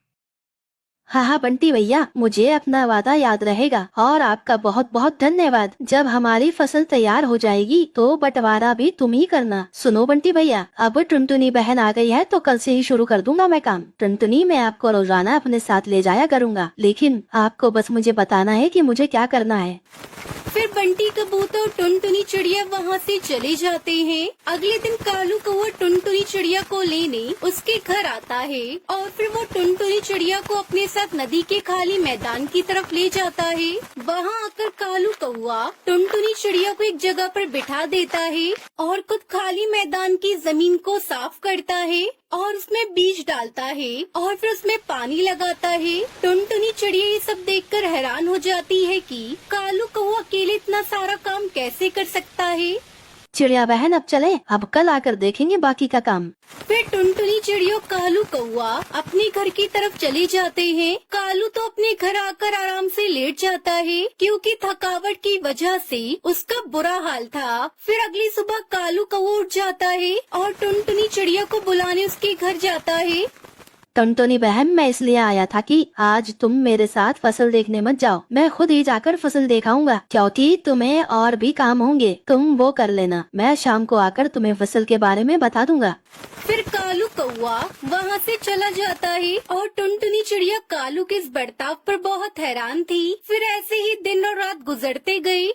हाँ बंटी भैया, मुझे अपना वादा याद रहेगा और आपका बहुत बहुत धन्यवाद। जब हमारी फसल तैयार हो जाएगी तो बंटवारा भी तुम ही करना। सुनो बंटी भैया, अब टुनटुनी बहन आ गई है तो कल से ही शुरू कर दूंगा मैं काम। टुनटुनी, मैं आपको रोजाना अपने साथ ले जाया करूंगा, लेकिन आपको बस मुझे बताना है कि मुझे क्या करना है। फिर बंटी कबूतर और टुनटुनी चिड़िया वहाँ से चले जाते हैं। अगले दिन कालू कौवा टुनटुनी चिड़िया को लेने उसके घर आता है और फिर वो टुनटुनी चिड़िया को अपने साथ नदी के खाली मैदान की तरफ ले जाता है। वहाँ आकर कालू कौवा टुनटुनी चिड़िया को एक जगह पर बिठा देता है और खुद खाली मैदान की जमीन को साफ करता है और उसमें बीज डालता है और फिर उसमें पानी लगाता है। टुनटुनी चिड़िया ये सब देखकर हैरान हो जाती है कि कालू कौवा अकेले इतना सारा काम कैसे कर सकता है। चिड़िया बहन, अब चले, अब कल आकर देखेंगे बाकी का काम। फिर टुनटुनी चिड़िया कालू कौवा अपने घर की तरफ चले जाते हैं। कालू तो अपने घर आकर आराम से लेट जाता है, क्योंकि थकावट की वजह से उसका बुरा हाल था। फिर अगली सुबह कालू कौवा उठ जाता है और टुनटुनी चिड़िया को बुलाने उसके घर जाता है। टुनटुनी बहन, मैं इसलिए आया था कि आज तुम मेरे साथ फसल देखने मत जाओ, मैं खुद ही जाकर फसल दिखाऊंगा, क्योंकि तुम्हें और भी काम होंगे, तुम वो कर लेना। मैं शाम को आकर तुम्हें फसल के बारे में बता दूंगा। फिर कालू कौवा वहाँ से चला जाता है और टुनटुनी चिड़िया कालू के इस बर्ताव पर बहुत हैरान थी। फिर ऐसे ही दिन और रात गुजरते गए।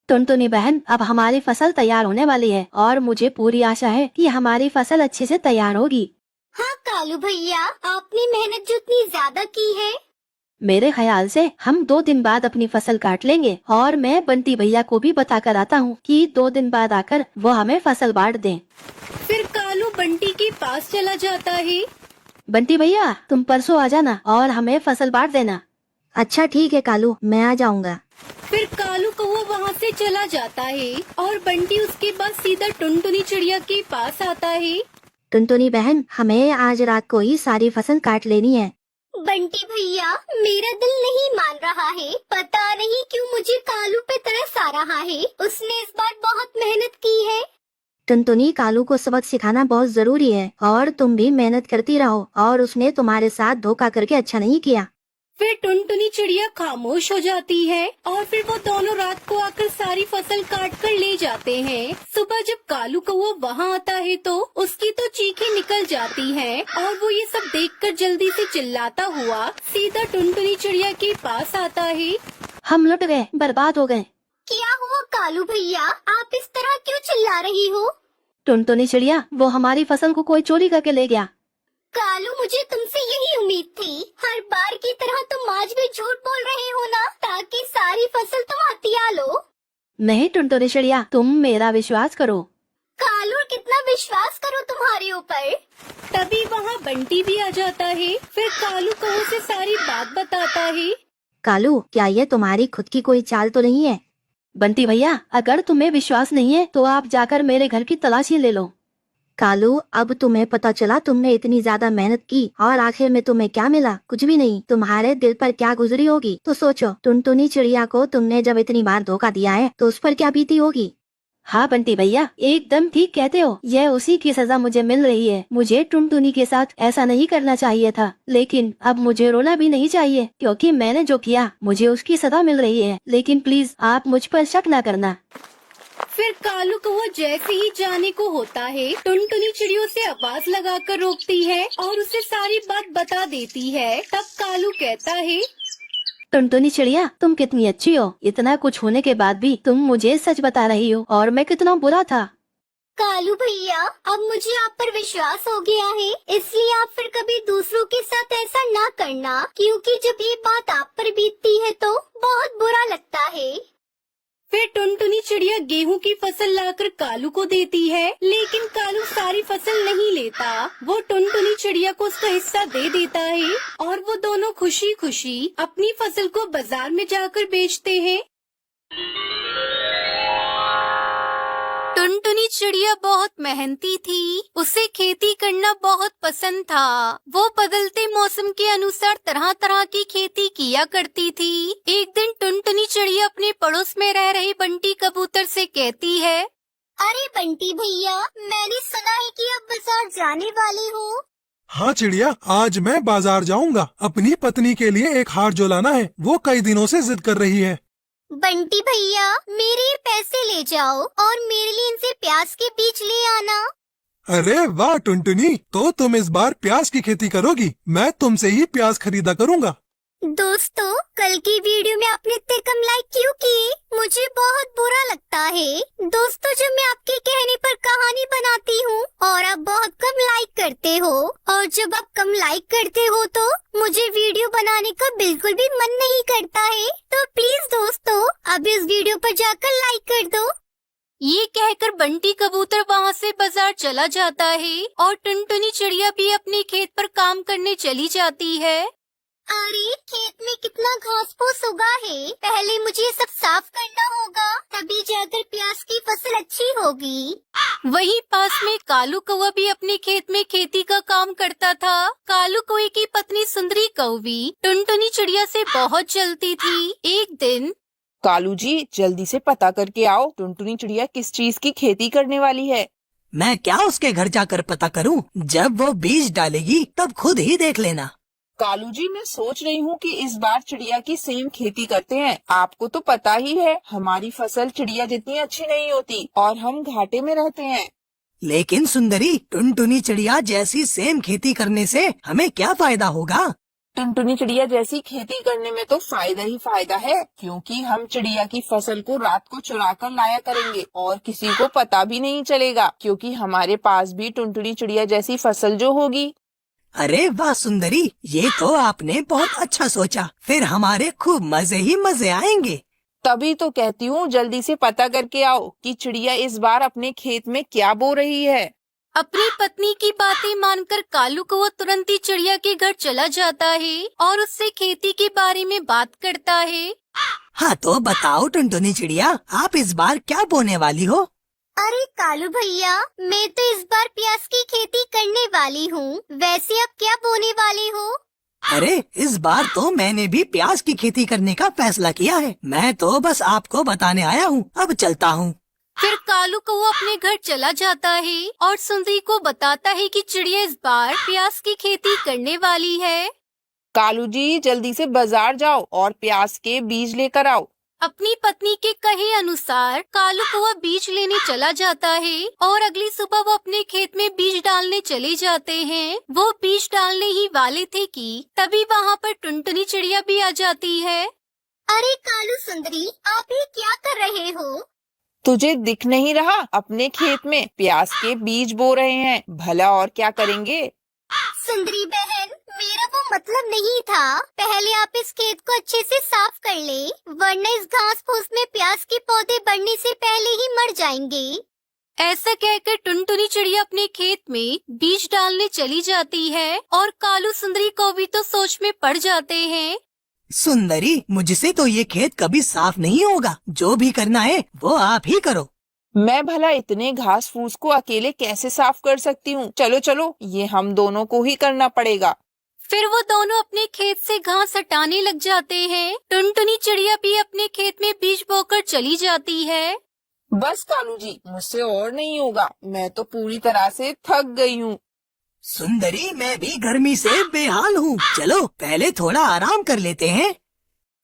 टुनटुनी बहन, अब हमारी फसल तैयार होने वाली है और मुझे पूरी आशा है कि हमारी फसल अच्छे से तैयार होगी। हाँ कालू भैया, आपने मेहनत जो इतनी ज्यादा की है। मेरे ख्याल से हम 2 दिन बाद अपनी फसल काट लेंगे और मैं बंटी भैया को भी बता कर आता हूँ कि 2 दिन बाद आकर वो हमें फसल बांट दें। फिर कालू बंटी के पास चला जाता है। बंटी भैया, तुम परसों आ जाना और हमें फसल बांट देना। अच्छा ठीक है कालू, मैं आ जाऊँगा। फिर कालू कौवा वहाँ से चला जाता है और बंटी उसके बाद सीधा टुनटुनी चिड़िया के पास आता है। टुनटुनी बहन, हमें आज रात को ही सारी फसल काट लेनी है। बंटी भैया, मेरा दिल नहीं मान रहा है। पता नहीं क्यों मुझे कालू पे तरस आ रहा है। उसने इस बार बहुत मेहनत की है। टुनटुनी, कालू को सबक सिखाना बहुत जरूरी है और तुम भी मेहनत करती रहो, और उसने तुम्हारे साथ धोखा करके अच्छा नहीं किया। फिर टुनटुनी चिड़िया खामोश हो जाती है और फिर वो दोनों रात को आकर सारी फसल काट कर ले जाते हैं। सुबह जब कालू कौवा वहाँ आता है तो उसकी तो चीखें निकल जाती हैं और वो ये सब देखकर जल्दी से चिल्लाता हुआ सीधा टुनटुनी चिड़िया के पास आता है। हम लुट गए, बर्बाद हो गए। क्या हुआ कालू भैया, आप इस तरह क्यों चिल्ला रही हो? टुनटुनी चिड़िया, वो हमारी फसल को कोई चोरी करके ले गया। कालू, मुझे तुमसे यही उम्मीद थी। हर बार की तरह तुम आज भी झूठ बोल रहे हो ना, ताकि सारी फसल तुम हथिया लो। नहीं टुनटुनी चिड़िया, तुम मेरा विश्वास करो। कालू, कितना विश्वास करो तुम्हारे ऊपर। तभी वहाँ बंटी भी आ जाता है। फिर कालू कौवे से सारी बात बताता है। कालू, क्या ये तुम्हारी खुद की कोई चाल तो नहीं है? बंटी भैया, अगर तुम्हें विश्वास नहीं है तो आप जाकर मेरे घर की तलाशी ले लो। कालू, अब तुम्हें पता चला तुमने इतनी ज्यादा मेहनत की और आखिर में तुम्हें क्या मिला? कुछ भी नहीं। तुम्हारे दिल पर क्या गुजरी होगी तो सोचो। टुनटुनी चिड़िया को तुमने जब इतनी बार धोखा दिया है तो उस पर क्या बीती होगी। हाँ बंटी भैया, एकदम ठीक कहते हो। यह उसी की सजा मुझे मिल रही है। मुझे टुनटुनी के साथ ऐसा नहीं करना चाहिए था, लेकिन अब मुझे रोना भी नहीं चाहिए क्योंकि मैंने जो किया मुझे उसकी सजा मिल रही है। लेकिन प्लीज आप मुझ पर शक न करना। फिर कालू कौवा जैसे ही जाने को होता है, टुनटुनी चिड़ियों से आवाज लगाकर रोकती है और उसे सारी बात बता देती है। तब कालू कहता है, टुनटुनी चिड़िया, तुम कितनी अच्छी हो। इतना कुछ होने के बाद भी तुम मुझे सच बता रही हो, और मैं कितना बुरा था। कालू भैया, अब मुझे आप पर विश्वास हो गया है, इसलिए आप फिर कभी दूसरों के साथ ऐसा ना करना, क्योंकि जब ये बात आप पर बीतती है तो बहुत बुरा लगता है। फिर टुनटुनी चिड़िया गेहूं की फसल लाकर कालू को देती है, लेकिन कालू सारी फसल नहीं लेता। वो टुनटुनी चिड़िया को उसका हिस्सा दे देता है और वो दोनों खुशी खुशी अपनी फसल को बाजार में जाकर बेचते हैं। टुनटुनी चिड़िया बहुत मेहनती थी। उसे खेती करना बहुत पसंद था। वो बदलते मौसम के अनुसार तरह तरह की खेती किया करती थी। एक दिन टुनटुनी चिड़िया अपने पड़ोस में रह रहे बंटी कबूतर से कहती है, अरे बंटी भैया, मैंने सुना है कि आप बाजार जाने वाले हो। हाँ चिड़िया, आज मैं बाजार जाऊंगा। अपनी पत्नी के लिए एक हार जो लाना है, वो कई दिनों से जिद कर रही है। बंटी भैया, मेरे ये पैसे ले जाओ और मेरे लिए इनसे प्याज के बीज ले आना। अरे वाह टुनटुनी, तो तुम इस बार प्याज की खेती करोगी? मैं तुमसे ही प्याज खरीदा करूँगा। दोस्तों, कल की वीडियो में आपने इतने कम लाइक क्यों किए? मुझे बहुत बुरा लगता है। दोस्तों, जब मैं आपके कहने पर कहानी बनाती हूँ और आप बहुत कम लाइक करते हो, और जब आप कम लाइक करते हो तो मुझे वीडियो बनाने का बिल्कुल भी मन नहीं करता है। तो प्लीज दोस्तों, अब इस वीडियो पर जाकर लाइक कर दो। ये कहकर बंटी कबूतर वहाँ से बाजार चला जाता है और टुनटुनी चिड़िया भी अपने खेत पर काम करने चली जाती है। अरे, खेत में कितना घास फूस उगा है। पहले मुझे ये सब साफ करना होगा, तभी जाकर प्याज की फसल अच्छी होगी। वहीं पास में कालू कौवा भी अपने खेत में खेती का काम करता था। कालू कौवे की पत्नी सुंदरी कौवी टुनटुनी चिड़िया से बहुत जलती थी। एक दिन, कालू जी, जल्दी से पता करके आओ, टुनटुनी चिड़िया किस चीज की खेती करने वाली है। मैं क्या उसके घर जाकर पता करूं? जब वो बीज डालेगी तब खुद ही देख लेना। कालू जी, मैं सोच रही हूँ कि इस बार चिड़िया की सेम खेती करते हैं। आपको तो पता ही है, हमारी फसल चिड़िया जितनी अच्छी नहीं होती और हम घाटे में रहते हैं। लेकिन सुंदरी, टुनटुनी चिड़िया जैसी सेम खेती करने से हमें क्या फायदा होगा? टुनटुनी चिड़िया जैसी खेती करने में तो फायदा ही फायदा है, क्योंकि हम चिड़िया की फसल को रात को चुरा कर लाया करेंगे और किसी को पता भी नहीं चलेगा, क्योंकि हमारे पास भी टुनटुनी चिड़िया जैसी फसल जो होगी। अरे वाह सुंदरी, ये तो आपने बहुत अच्छा सोचा। फिर हमारे खूब मजे ही मजे आएंगे। तभी तो कहती हूँ, जल्दी से पता करके आओ कि चिड़िया इस बार अपने खेत में क्या बो रही है। अपनी पत्नी की बातें मानकर कालू कौवा तुरंत ही चिड़िया के घर चला जाता है और उससे खेती के बारे में बात करता है। हाँ तो बताओ टुनटुनी चिड़िया, आप इस बार क्या बोने वाली हो? अरे कालू भैया, मैं तो इस बार प्याज की खेती करने वाली हूँ। वैसे आप क्या बोने वाले हो? अरे इस बार तो मैंने भी प्याज की खेती करने का फैसला किया है। मैं तो बस आपको बताने आया हूँ, अब चलता हूँ। फिर कालू कौवा अपने घर चला जाता है और सुंदरी को बताता है कि चिड़िया इस बार प्याज की खेती करने वाली है। कालू जी जल्दी से बाजार जाओ और प्याज के बीज लेकर आओ। अपनी पत्नी के कहे अनुसार कालू कौवा बीज लेने चला जाता है और अगली सुबह वो अपने खेत में बीज डालने चले जाते हैं। वो बीज डालने ही वाले थे कि तभी वहाँ पर टुनटुनी चिड़िया भी आ जाती है। अरे कालू सुंदरी, आप ये क्या कर रहे हो? तुझे दिख नहीं रहा? अपने खेत में प्याज के बीज बो रहे हैं, भला और क्या करेंगे। सुंदरी बहन, मेरा वो मतलब नहीं था। पहले आप इस खेत को अच्छे से साफ कर ले, वरना इस घास फूस में प्याज के पौधे बढ़ने से पहले ही मर जाएंगे। ऐसा कहकर टुनटुनी चिड़िया अपने खेत में बीज डालने चली जाती है और कालू सुंदरी को भी तो सोच में पड़ जाते हैं। सुंदरी, मुझसे तो ये खेत कभी साफ नहीं होगा। जो भी करना है वो आप ही करो। मैं भला इतने घास फूस को अकेले कैसे साफ कर सकती हूँ। चलो चलो, ये हम दोनों को ही करना पड़ेगा। फिर वो दोनों अपने खेत से घास हटाने लग जाते हैं। टुनटुनी चिड़िया भी अपने खेत में बीज बोकर चली जाती है। बस कालू जी, मुझसे और नहीं होगा, मैं तो पूरी तरह से थक गई हूँ। सुंदरी, मैं भी गर्मी से बेहाल हूँ। चलो पहले थोड़ा आराम कर लेते हैं।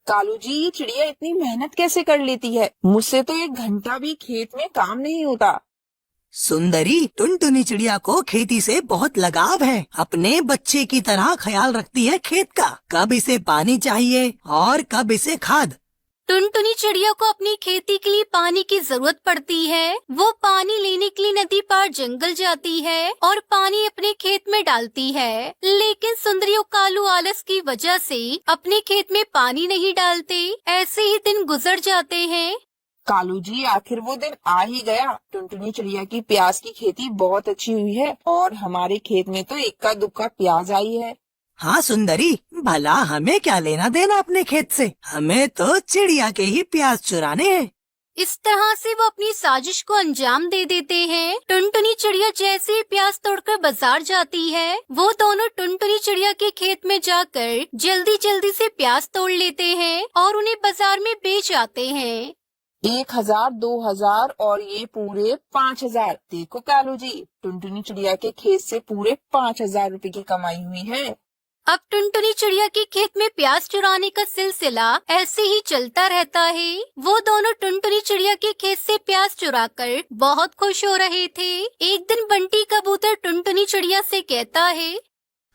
कालू जी, ये चिड़िया इतनी मेहनत कैसे कर लेती है? मुझसे तो 1 घंटा भी खेत में काम नहीं होता। सुंदरी, टुनटुनी चिड़िया को खेती से बहुत लगाव है। अपने बच्चे की तरह ख्याल रखती है खेत का, कब इसे पानी चाहिए और कब इसे खाद। टुनटुनी चिड़िया को अपनी खेती के लिए पानी की जरूरत पड़ती है। वो पानी लेने के लिए नदी पार जंगल जाती है और पानी अपने खेत में डालती है। लेकिन सुंदरी और कालू आलस की वजह से अपने खेत में पानी नहीं डालते। ऐसे ही दिन गुजर जाते हैं। कालू जी, आखिर वो दिन आ ही गया। टुनटुनी चिड़िया की प्याज की खेती बहुत अच्छी हुई है और हमारे खेत में तो इक्का दुक्का प्याज आई है। हाँ सुंदरी, भला हमें क्या लेना देना अपने खेत से? हमें तो चिड़िया के ही प्याज चुराने हैं। इस तरह से वो अपनी साजिश को अंजाम दे देते हैं। टुनटुनी चिड़िया जैसे ही प्याज तोड़कर बाजार जाती है, वो दोनों टुनटुनी चिड़िया के खेत में जाकर जल्दी जल्दी से प्याज तोड़ लेते हैं और उन्हें बाजार में बेच आते हैं। 1000, 2000 और ये पूरे 5000। देखो कालू जी, टुनटुनी चिड़िया के खेत से पूरे 5000 रुपए की कमाई हुई है। अब टुनटुनी चिड़िया के खेत में प्याज चुराने का सिलसिला ऐसे ही चलता रहता है। वो दोनों टुनटुनी चिड़िया के खेत से प्याज चुराकर बहुत खुश हो रहे थे। एक दिन बंटी कबूतर टुनटुनी चिड़िया से कहता है,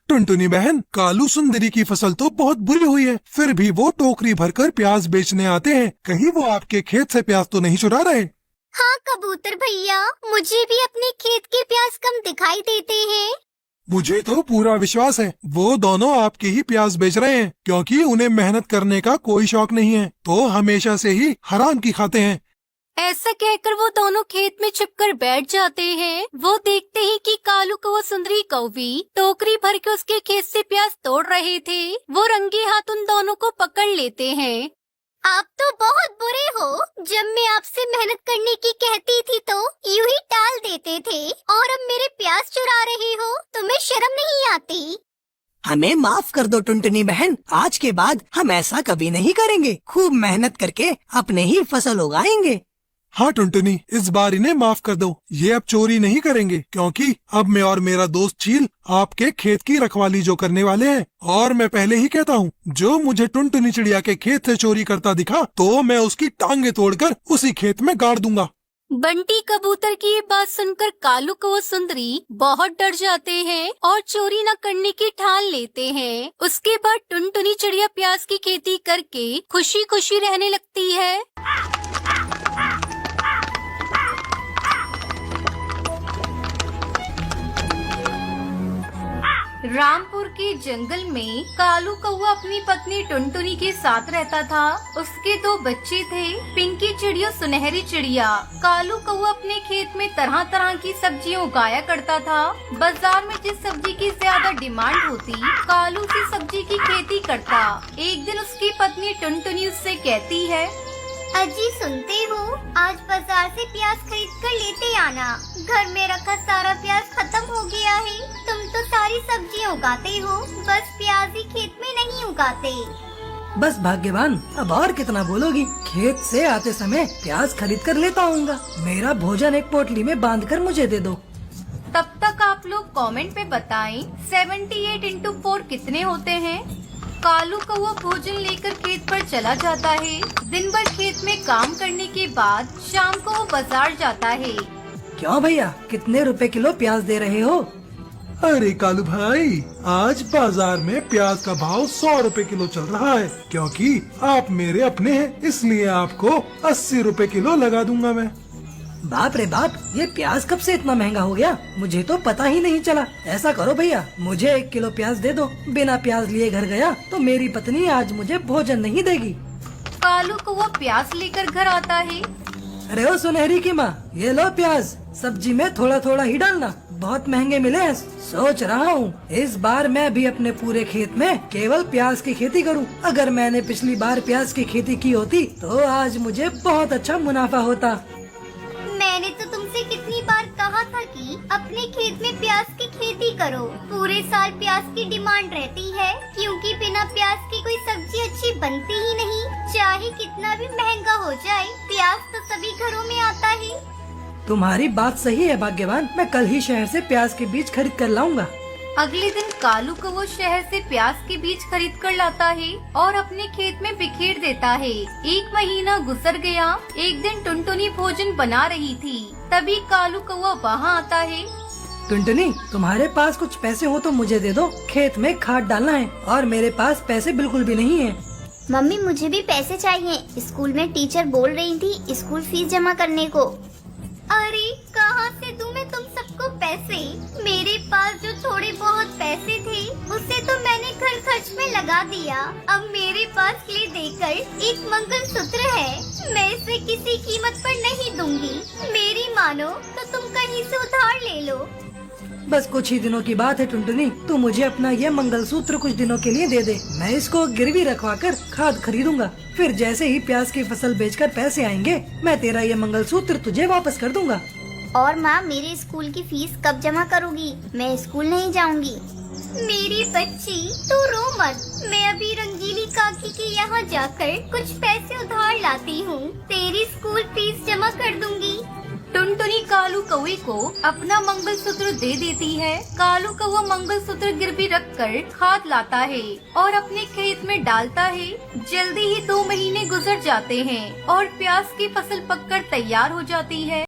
टुनटुनी बहन, कालू सुंदरी की फसल तो बहुत बुरी हुई है, फिर भी वो टोकरी भरकर प्याज बेचने आते हैं। कहीं वो आपके खेत से प्याज तो नहीं चुरा रहे? हाँ कबूतर भैया, मुझे भी अपने खेत के प्याज कम दिखाई देते हैं। मुझे तो पूरा विश्वास है वो दोनों आपके ही प्याज बेच रहे हैं, क्योंकि उन्हें मेहनत करने का कोई शौक नहीं है, तो हमेशा से ही हराम की खाते हैं। ऐसा कहकर वो दोनों खेत में छिपकर बैठ जाते हैं। वो देखते हैं कि कालू कौवा सुंदरी कौवी टोकरी भर के उसके खेत से प्याज तोड़ रहे थे। वो रंगे हाथ उन दोनों को पकड़ लेते हैं। आप तो बहुत बुरे हो। जब मैं आपसे मेहनत करने की कहती थी तो यूं ही टाल देते थे, और अब मेरे प्याज चुरा रहे हो। तुम्हें शर्म नहीं आती? हमें माफ कर दो टुनटुनी बहन, आज के बाद हम ऐसा कभी नहीं करेंगे। खूब मेहनत करके अपने ही फसल उगाएंगे। हाँ टुनटुनी, इस बार इन्हें माफ कर दो। ये अब चोरी नहीं करेंगे, क्योंकि अब मैं और मेरा दोस्त चील आपके खेत की रखवाली जो करने वाले हैं। और मैं पहले ही कहता हूँ, जो मुझे टुनटुनी चिड़िया के खेत से चोरी करता दिखा तो मैं उसकी टांगे तोड़कर उसी खेत में गाड़ दूंगा। बंटी कबूतर की ये बात सुनकर कालू कौवा सुंदरी बहुत डर जाते हैं और चोरी न करने की ठान लेते हैं। उसके बाद टुनटुनी चिड़िया प्याज की खेती करके खुशी खुशी रहने लगती है। रामपुर के जंगल में कालू कौवा अपनी पत्नी टुनटुनी के साथ रहता था। उसके 2 बच्चे थे, पिंकी चिड़िया, सुनहरी चिड़िया। कालू कौवा अपने खेत में तरह तरह की सब्जियां उगाया करता था। बाजार में जिस सब्जी की ज्यादा डिमांड होती, कालू उसी सब्जी की खेती करता। एक दिन उसकी पत्नी टुनटुनी उससे कहती है, अजी सुनते हो, आज बाजार से प्याज खरीद कर लेते आना। घर में रखा सारा प्याज खत्म हो गया है। तुम तो सारी सब्जियां उगाते हो, बस प्याज ही खेत में उगाते। बस भाग्यवान, अब और कितना बोलोगी। खेत से आते समय प्याज खरीद कर लेता आऊंगा। मेरा भोजन एक पोटली में बांधकर मुझे दे दो। तब तक आप लोग कमेंट में बताएं 78 इंटू 4 कितने होते हैं। कालू कौवा भोजन लेकर खेत पर चला जाता है। दिन भर खेत में काम करने के बाद शाम को वो बाजार जाता है। क्यों भैया, कितने रुपए किलो प्याज दे रहे हो? अरे कालू भाई, आज बाजार में प्याज का भाव 100 रुपए किलो चल रहा है। क्योंकि आप मेरे अपने हैं, इसलिए आपको 80 रुपए किलो लगा दूंगा मैं। बाप रे बाप, ये प्याज कब से इतना महंगा हो गया? मुझे तो पता ही नहीं चला। ऐसा करो भैया, मुझे 1 किलो प्याज दे दो। बिना प्याज लिए घर गया तो मेरी पत्नी आज मुझे भोजन नहीं देगी। कालू कौवा प्याज लेकर घर आता है। अरे ओ सुनहरी की माँ, ये लो प्याज। सब्जी में थोड़ा थोड़ा ही डालना, बहुत महंगे मिले हैं। सोच रहा हूँ इस बार मैं भी अपने पूरे खेत में केवल प्याज की खेती करूँ। अगर मैंने पिछली बार प्याज की खेती की होती तो आज मुझे बहुत अच्छा मुनाफा होता। मैंने तो तुमसे कितनी बार कहा था कि अपने खेत में प्याज की खेती करो। पूरे साल प्याज की डिमांड रहती है, क्योंकि बिना प्याज की कोई सब्जी अच्छी बनती ही नहीं। चाहे कितना भी महंगा हो जाए, प्याज तो सभी घरों में आता है। तुम्हारी बात सही है भाग्यवान, मैं कल ही शहर से प्याज के बीज खरीद कर लाऊंगा। अगले दिन कालू कौवा शहर से प्याज के बीज खरीद कर लाता है और अपने खेत में बिखेर देता है। 1 महीना गुजर गया। एक दिन टुनटुनी भोजन बना रही थी, तभी कालू कौवा वहाँ आता है। टुनटुनी, तुम्हारे पास कुछ पैसे हो तो मुझे दे दो। खेत में खाद डालना है और मेरे पास पैसे बिल्कुल भी नहीं है। मम्मी, मुझे भी पैसे चाहिए। स्कूल में टीचर बोल रही थी स्कूल फीस जमा करने को। अरे कहाँ से दूं मैं तुम सबको पैसे? मेरे पास जो थोड़े बहुत पैसे थे उसे तो मैंने घर खर्च में लगा दिया। अब मेरे पास ले देकर एक मंगलसूत्र है, मैं इसे किसी कीमत पर नहीं दूंगी। मेरी मानो तो तुम कहीं से उधार ले लो। बस कुछ ही दिनों की बात है टुनटुनी, तू मुझे अपना ये मंगलसूत्र कुछ दिनों के लिए दे दे। मैं इसको गिरवी रखवा कर खाद खरीदूंगा। फिर जैसे ही प्याज की फसल बेचकर पैसे आएंगे, मैं तेरा ये मंगलसूत्र तुझे वापस कर दूंगा। और माँ, मेरे स्कूल की फीस कब जमा करोगी? मैं स्कूल नहीं जाऊंगी। मेरी बच्ची, तू रो मत। मैं अभी रंगीली काकी के यहाँ जाकर कुछ पैसे उधार लाती हूँ, तेरी स्कूल फीस जमा कर दूंगी। टुनटुनी कालू कौवे को अपना मंगलसूत्र दे देती है। कालू कौवा मंगलसूत्र गिरवी रखकर खाद लाता है और अपने खेत में डालता है। जल्दी ही 2 महीने गुजर जाते हैं और प्याज की फसल पककर तैयार हो जाती है।